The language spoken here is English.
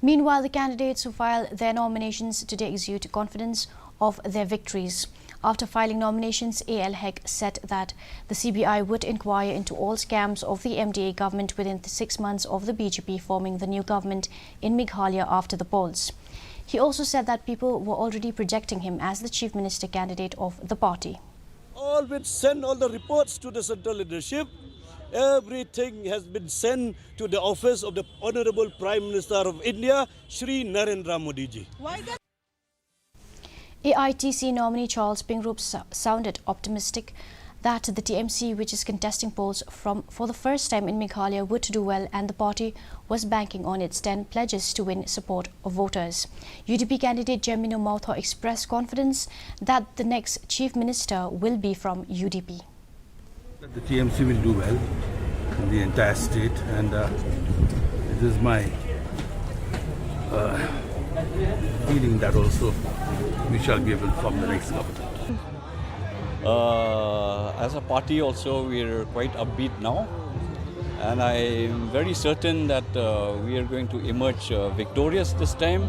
Meanwhile, the candidates who filed their nominations today exude confidence of their victories. After filing nominations, A.L. Haq said that the CBI would inquire into all scams of the MDA government within the 6 months of the BJP forming the new government in Meghalaya after the polls. He also said that people were already projecting him as the Chief Minister candidate of the party. All been sent all the reports to the central leadership. Everything has been sent to the office of the Honorable Prime Minister of India, Shri Narendra Modi ji. AITC nominee Charles Pingrup sounded optimistic that the TMC, which is contesting polls for the first time in Meghalaya, would do well, and the party was banking on its 10 pledges to win support of voters. UDP candidate Jemino Mautho expressed confidence that the next Chief Minister will be from UDP. The TMC will do well in the entire state, and it is my feeling that also we shall be able to form the next government. As a party also, we are quite upbeat now, and I am very certain that we are going to emerge victorious this time.